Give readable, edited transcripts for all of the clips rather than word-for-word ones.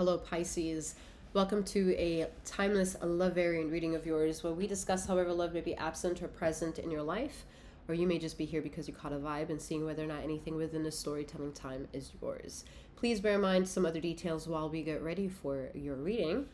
Hello, Pisces. Welcome to a timeless love variant reading of yours where we discuss however love may be absent or present in your life, or you may just be here because you caught a vibe and seeing whether or not anything within this storytelling time is yours. Please bear in mind some other details while we get ready for your reading.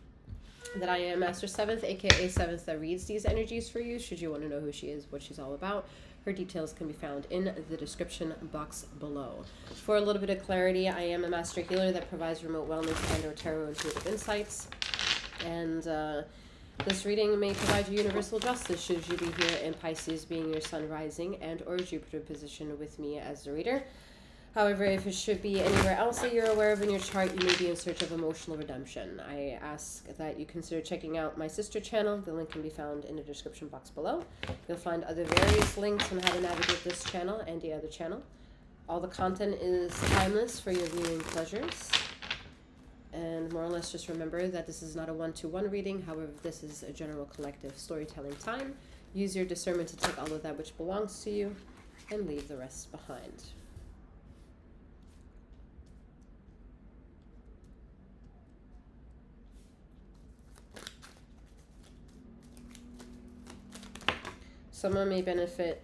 That I am Master Seventh, aka Seventh, that reads these energies for you. Should you want to know who she is, what she's all about, her details can be found in the description box below. For a little bit of clarity, I am a master healer that provides remote wellness and or tarot intuitive insights. And this reading may provide you universal justice should you be here in Pisces, being your sun rising and or Jupiter position with me as the reader. However, if it should be anywhere else that you're aware of in your chart, you may be in search of emotional redemption. I ask that you consider checking out my sister channel. The link can be found in the description box below. You'll find other various links on how to navigate this channel and the other channel. All the content is timeless for your viewing pleasures. And more or less just remember that this is not a one-to-one reading. However, this is a general collective storytelling time. Use your discernment to take all of that which belongs to you and leave the rest behind. Someone may benefit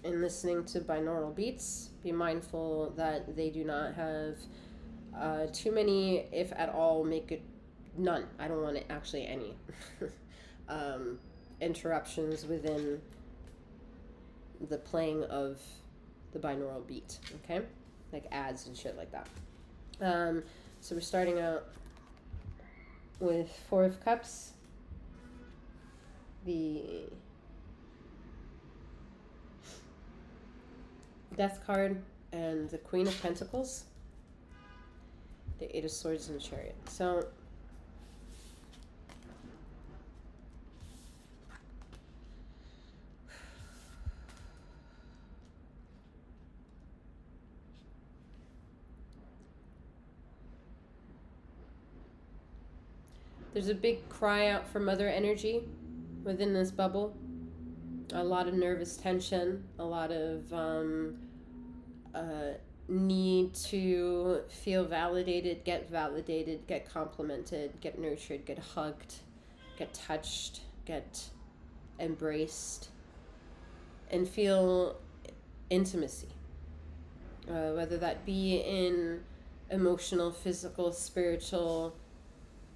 in listening to binaural beats. Be mindful that they do not have too many, if at all, make it none. I don't want it actually any interruptions within the playing of the binaural beat, okay? Like ads and shit like that. So we're starting out with Four of Cups, the Death card, and the Queen of Pentacles, the Eight of Swords, and the Chariot. So there's a big cry out for mother energy within this bubble. A lot of nervous tension, a lot of need to feel validated, get complimented, get nurtured, get hugged, get touched, get embraced, and feel intimacy. Whether that be in emotional, physical, spiritual,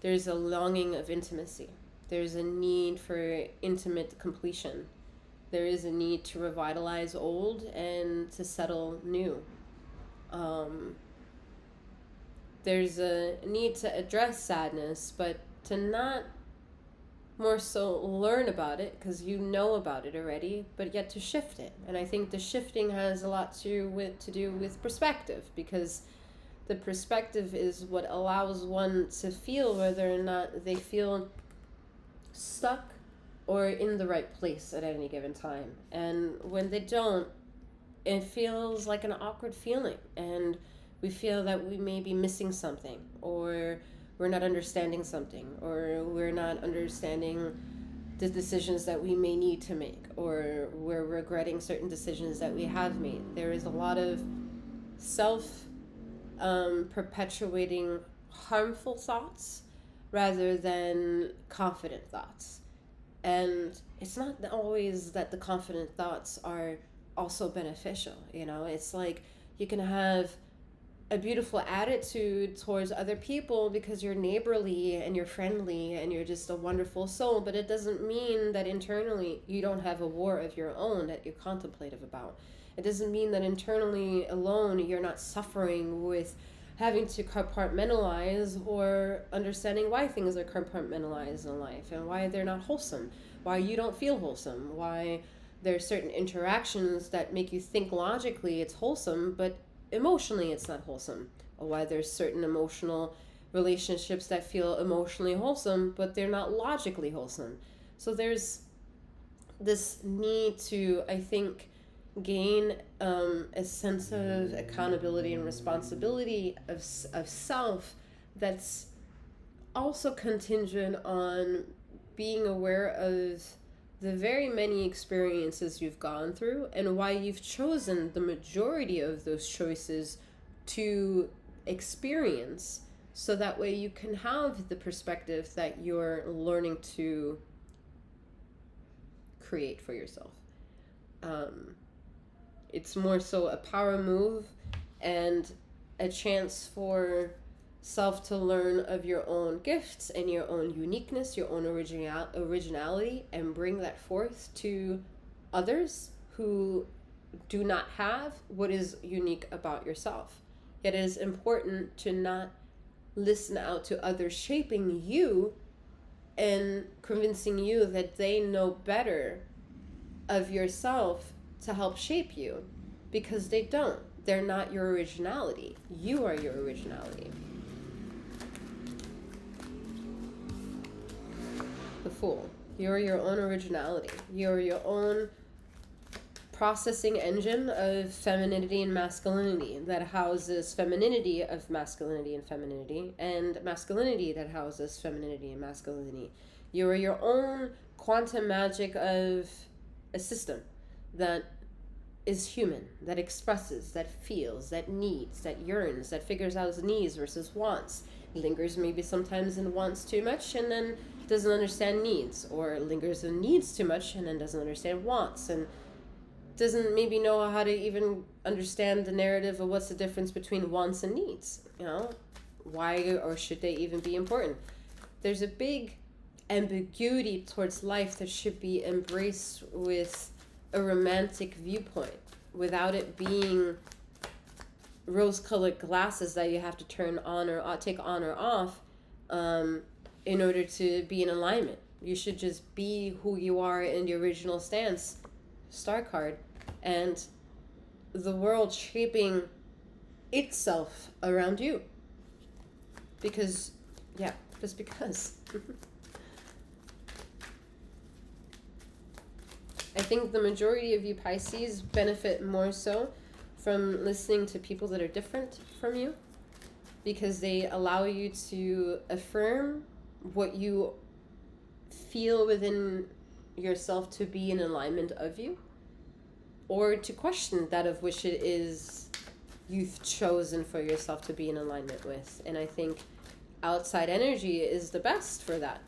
there's a longing of intimacy. There's a need for intimate completion. There is a need to revitalize old and to settle new. There's a need to address sadness, but to not more so learn about it because you know about it already, but yet to shift it. And I think the shifting has a lot to do with perspective, because the perspective is what allows one to feel whether or not they feel stuck or in the right place at any given time. And when they don't, it feels like an awkward feeling, and we feel that we may be missing something, or we're not understanding something, or we're not understanding the decisions that we may need to make, or we're regretting certain decisions that we have made. There is a lot of self-perpetuating harmful thoughts rather than confident thoughts. And it's not always that the confident thoughts are also beneficial, you know? It's like you can have a beautiful attitude towards other people because you're neighborly and you're friendly and you're just a wonderful soul, but it doesn't mean that internally you don't have a war of your own that you're contemplative about. It doesn't mean that internally alone you're not suffering with having to compartmentalize or understanding why things are compartmentalized in life and why they're not wholesome, why you don't feel wholesome, why there are certain interactions that make you think logically it's wholesome, but emotionally it's not wholesome, or why there's certain emotional relationships that feel emotionally wholesome, but they're not logically wholesome. So there's this need to, I think, gain a sense of accountability and responsibility of self that's also contingent on being aware of the very many experiences you've gone through and why you've chosen the majority of those choices to experience so that way you can have the perspective that you're learning to create for yourself. It's more so a power move and a chance for self to learn of your own gifts and your own uniqueness, your own originality, and bring that forth to others who do not have what is unique about yourself. It is important to not listen out to others shaping you and convincing you that they know better of yourself to help shape you, because they don't. They're not your originality. You are your originality. The Fool. You're your own originality. You're your own processing engine of femininity and masculinity that houses femininity of masculinity and masculinity that houses femininity and masculinity. You are your own quantum magic of a system that is human, that expresses, that feels, that needs, that yearns, that figures out its needs versus wants, lingers maybe sometimes in wants too much and then doesn't understand needs, or lingers in needs too much and then doesn't understand wants, and doesn't maybe know how to even understand the narrative of what's the difference between wants and needs. You know, why or should they even be important? There's a big ambiguity towards life that should be embraced with a romantic viewpoint, without it being rose-colored glasses that you have to turn on or take on or off in order to be in alignment. You should just be who you are in the original stance, star card, and the world shaping itself around you. Because, yeah, just because. I think the majority of you Pisces benefit more so from listening to people that are different from you, because they allow you to affirm what you feel within yourself to be in alignment of you, or to question that of which it is you've chosen for yourself to be in alignment with. And I think outside energy is the best for that.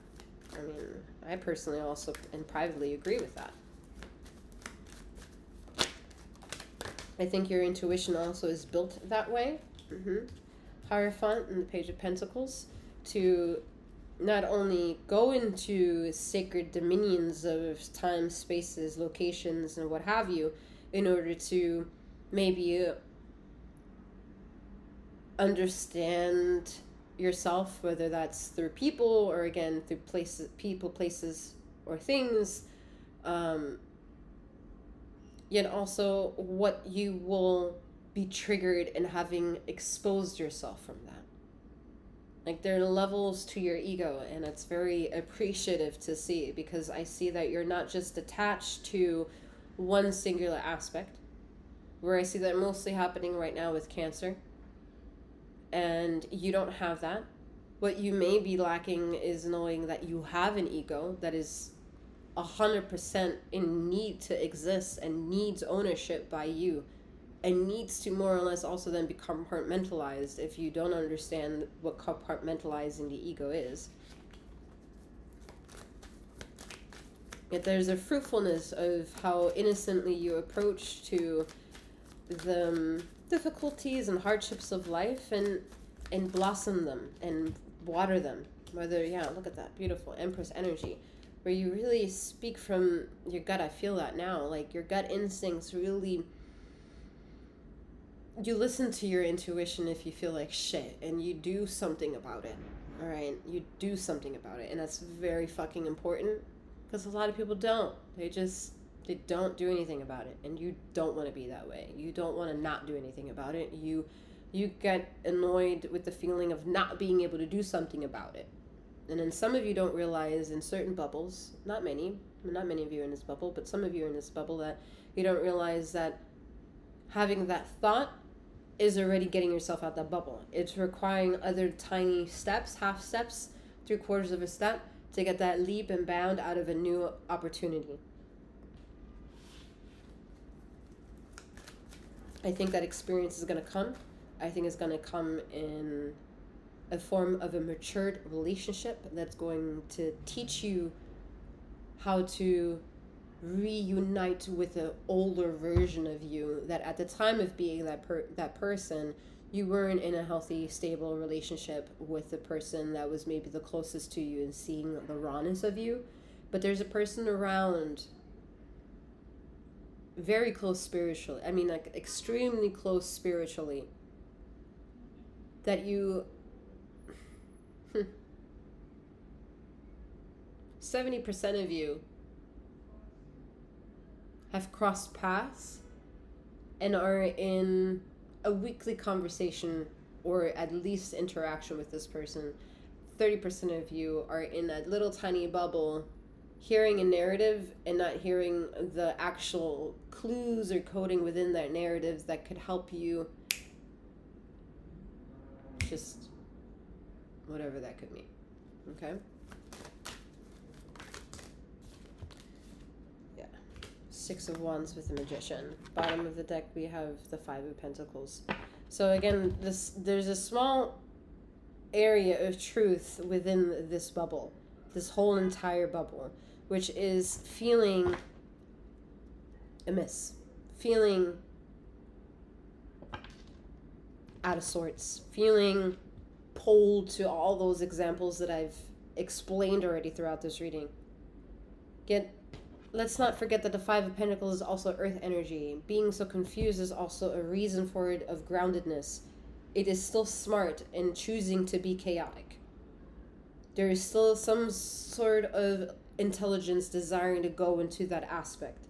I mean, I personally also and privately agree with that. I think your intuition also is built that way. Hierophant and the Page of Pentacles, to not only go into sacred dominions of time, spaces, locations, and what have you, in order to maybe understand yourself, whether that's through people or again through places, people, places, or things, yet also what you will be triggered in having exposed yourself from that. Like, there are levels to your ego, and it's very appreciative to see, because I see that you're not just attached to one singular aspect, where I see that mostly happening right now with Cancer, and you don't have that. What you may be lacking is knowing that you have an ego that is 100% in need to exist and needs ownership by you, and needs to more or less also then be compartmentalized if you don't understand what compartmentalizing the ego is. Yet there's a fruitfulness of how innocently you approach to the difficulties and hardships of life, and blossom them and water them. Whether, yeah, look at that beautiful Empress energy, where you really speak from your gut. I feel that now, like your gut instincts really, you listen to your intuition if you feel like shit, and you do something about it. All right, you do something about it, and that's very fucking important, because a lot of people don't. They don't do anything about it, and you don't want to be that way. You don't want to not do anything about it. You get annoyed with the feeling of not being able to do something about it. And then some of you don't realize in certain bubbles, not many of you are in this bubble, but some of you are in this bubble, that you don't realize that having that thought is already getting yourself out that bubble. It's requiring other tiny steps, half steps, 3/4 of a step, to get that leap and bound out of a new opportunity. I think that experience is going to come. I think it's going to come in a form of a matured relationship that's going to teach you how to reunite with an older version of you that at the time of being that person, you weren't in a healthy, stable relationship with the person that was maybe the closest to you and seeing the rawness of you. But there's a person around, very close spiritually, I mean, like extremely close spiritually, that you 70% of you have crossed paths and are in a weekly conversation or at least interaction with this person. 30% of you are in that little tiny bubble, hearing a narrative and not hearing the actual clues or coding within that narrative that could help you, just whatever that could mean. Okay? Yeah. 6 of Wands with the Magician. Bottom of the deck we have the 5 of Pentacles. So again, there's a small area of truth within this bubble, this whole entire bubble, which is feeling amiss, feeling out of sorts, feeling pulled to all those examples that I've explained already throughout this reading. Let's not forget that the 5 of Pentacles is also earth energy. Being so confused is also a reason for it of groundedness. It is still smart in choosing to be chaotic. There is still some sort of intelligence desiring to go into that aspect.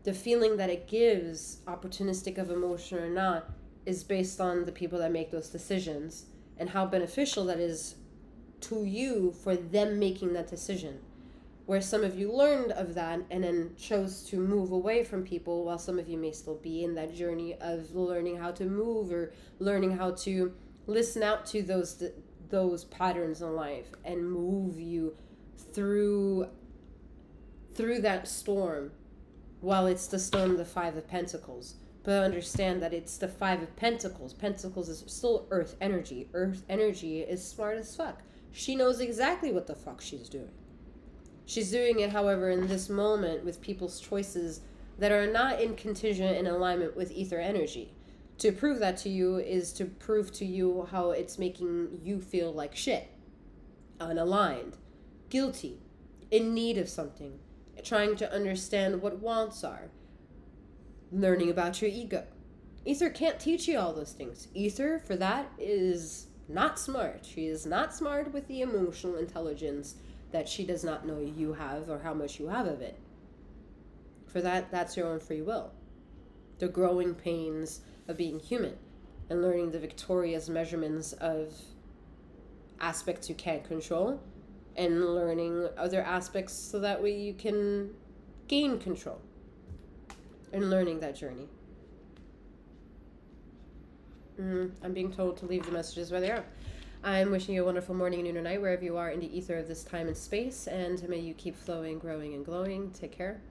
The feeling that it gives, opportunistic of emotion or not, is based on the people that make those decisions and how beneficial that is to you for them making that decision. Where some of you learned of that and then chose to move away from people, while some of you may still be in that journey of learning how to move or learning how to listen out to those patterns in life and move you through that storm, while it's the storm of the 5 of Pentacles. But understand that it's the 5 of Pentacles. Pentacles is still earth energy. Earth energy is smart as fuck. She knows exactly what the fuck she's doing. She's doing it, however, in this moment with people's choices that are not in contingent and alignment with ether energy. To prove that to you is to prove to you how it's making you feel like shit, unaligned, guilty, in need of something, trying to understand what wants are, learning about your ego. Ether can't teach you all those things. Ether, for that, is not smart. She is not smart with the emotional intelligence that she does not know you have or how much you have of it. For that, that's your own free will. The growing pains of being human and learning the victorious measurements of aspects you can't control and learning other aspects so that way you can gain control and learning that journey. I'm being told to leave the messages where they are. I'm wishing you a wonderful morning, noon, or night, wherever you are in the ether of this time and space, and may you keep flowing, growing, and glowing. Take care.